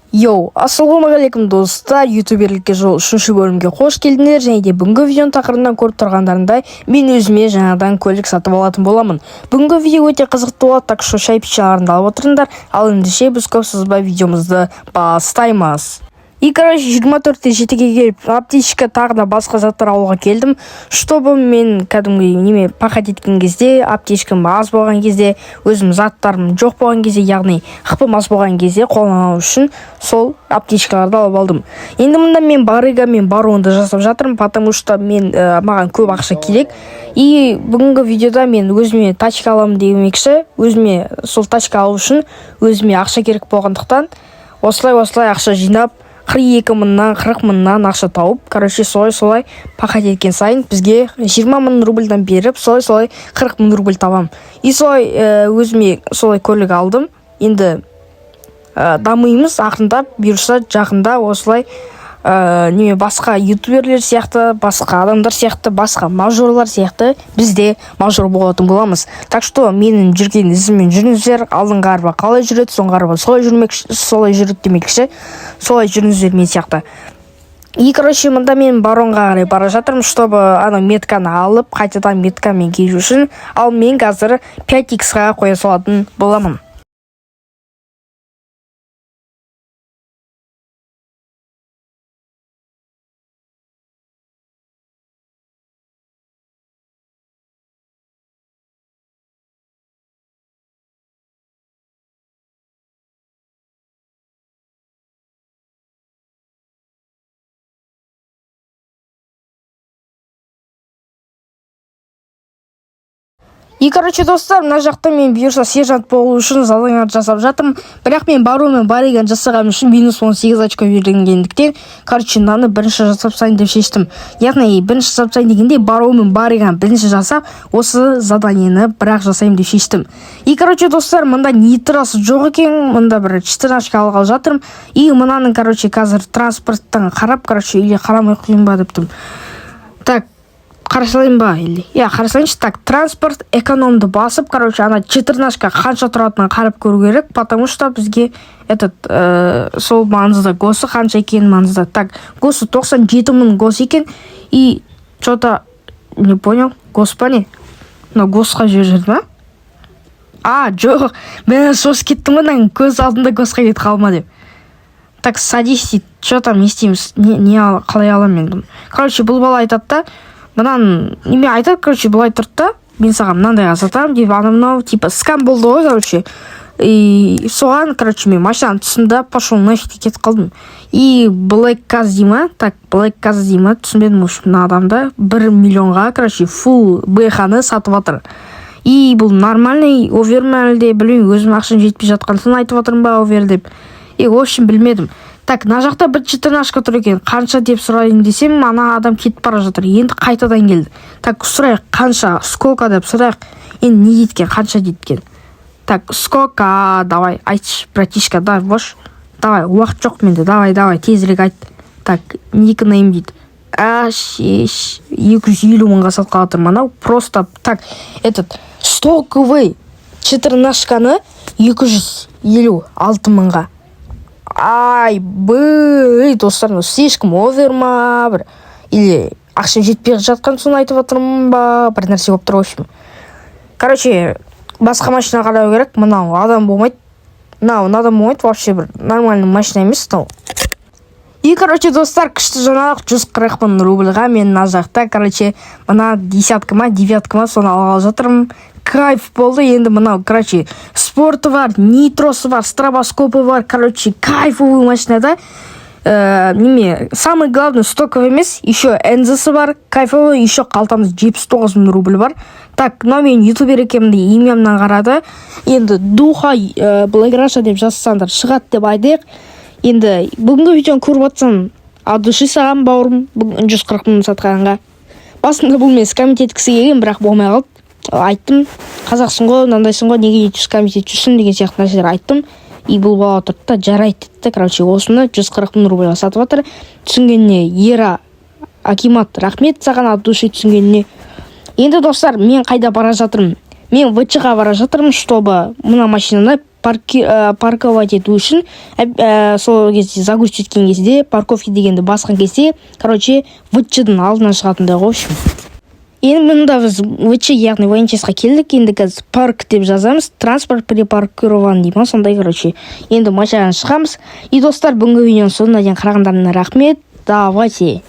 Ассалаумағалейкум достар, ютуберлікке жол 3-ші бөлімге қош келдіңдер. Және де бүгінгі видеоның тақырыбынан көріп тұрғандарындай мен өзіме жаңадан көлік сатып алатын боламын. Бүгінгі видео өте қызықты болады, так что шай пішаларында алып отырыңдар. Ал ендеше біз көп созбай видеомызды бастаймыз. И, 24-те жетіге келіп, аптечка тағы да басқа заттар алуға келдім. Чтобы мен кәдімгі пақат еткен кезде, аптечкам аз болған кезде, өзім заттарым жоқ болған кезде, яғни қыпым аз болған кезде қолдану үшін сол аптечкаларды алып алдым. Енді мұнда мен барыга мен баруынды жасап жатырмын, потому что маған көп ақша керек. И бүгінгі видеода мен өзіме тачка аламын демекші, өзіме сол тачка алу үшін өзіме ақша керек болғандықтан, осылай ақша жинап, 42 мыңнан 40 мыңнан ақша тауып, солай пақат еткен сайын бізге 20 мың рубльдан беріп, солай 40 мың рубль табам. И солай өзіме солай көлік алдым. Енді дамыймыз ақырындап, бұйырса жақында осылай басқа ютуберлер сияқты, басқа адамдар сияқты, басқа мажорлар сияқты бізде мажор болатын боламыз. Так что менің жүрген ізіммен жүріңіздер, алдыңға арба қалай жүреді, соңғы арба солай жүреді демекші, солай жүріңіздер мен сияқты. И мұнда мен баронға қарай бара жатырмын, чтобы ана метканы алып, қайтадан меткамен келу үшін, ал мен қазір 5X-ға қоя салатын боламын. И, достар, мына жақта мен бұйырса сержант болу үшін задание жасап жатырмын. Бірақ мен барумен бариган жасаған үшін минус 18 очко берілгендіктен, мынаны бірінші жасап сайын деп шештім. Яғни бірінші жасап сайын дегенде барумен бариган бірінші жасап, осы заданиені бірақ жасайым деп шештім. И, достар, мында нитрасы жоқ екен, мында бір 14 алғалы жатырмын. И мынаның, қазір транспорттан қарап, или қарамай қойын ба дептім. Так, қарасалайын ба, или? Қарасалайыншы. Так, транспорт экономды басып, ана 14-ка қанша тұратынан қарап көру керек, потому что бізге сол маңызда госы қанша екен маңызда. Так, госы 97 мың гос екен, и что-то не понял, гос па не? Но госқа жүрді ма? Жоқ, мен сос кеттім ғана, көз алдында госқа кет қалма деп. Так, садись дейді, что там естейміз, қалай алам мен. Бұл бала айтады да, мынан неме айтады, былай тұрды да, мен саған мынандай сатамын деп, анау типа скам болды ғой, и соған, мен машинаның тұсында пошел нафиг кетіп қалдым. И Black Caz дейма, түсінбедім мына адамда 1 миллионға, фул BH-ны сатып атыр. И бұл нормальный овер ма әлде, білмеймін, өзім ақшам жетпей жатқансын айтып атырмын ба овер деп. И в общем білмедім. Так, мына жақта бір 14-ка тұр екен, қанша деп сұрайын десем, ана адам кетіп бара жатыр. Енді қайтадан келді. Так, сұрайық, қанша, сколько деп сұрайық. Енді не дейткен, қанша дейткен. Так, сколько, давай, айтшы, братишка, давай, бош. Давай, уақыт жоқ менде, давай, тезірек айт. Так, некі наим дейді. 250 мыңға сатқалы тұр манау. Просто, так, стоковый 14-каны 256 мыңға. Достар, слишком овер ма, или ақшам жетпей жатқан соң айтып отырмын ба, бір нәрсе болып тұр, в общем. Басқа машина қарау керек, мынау адам болмайды, вообще бір нормальный машина емес, И, достар, күшті жаңалық 140 мың рубльға мен мына жақта, мына 10-ма, 9-ма соны алғалы жатырмын. Кайф болды, енді мынау, спорты бар, нитросы бар, стробоскопы бар, кайфовый машинада. Самый главный стоковый емес, еще энзасы бар, кайфовый, еще қалтамыз 79 мың рубль бар. Так, мен ютубер екемді имемнен қарады. Енді духа Благраша деп жазсаңдар шығады деп айдайық. Енді бүгінгі видеоны көріп атсам, от души саған бауырым, 140 мың сатқанға. Басында бұл мен скам еткісі келген, бірақ болмай қалды. Айттым, қазақсың ғой, мынандайсың ғой, неге 100 жүрсің деген сияқты нәрселер айттым. И бұл бала тұрды да, жарайды деді. Осыны 140 мың рубльға сатып жатыр. Түсінгеніне Ера Акимат, рахмет саған от души түсінгеніне. Енді достар, мен қайда бара жатырмын? Мен ВЧ-ға бара жатырмын, чтобы мына машинаны парковать ету үшін сол кезде загрузить еткен кезде парковки дегенді басқан кезде ВЧ-дің алдынан шығатындай ғой. В общем, енді мұнда біз ВЧ яғни военчестьқа келдік. Енді қазір парк деп жазамыз, транспорт припаркирован деймін, сондай. Енді машинадан шығамыз. И достар, бүгінгі видеоның соңына дейін қарағандарыңа рахмет. Давайте.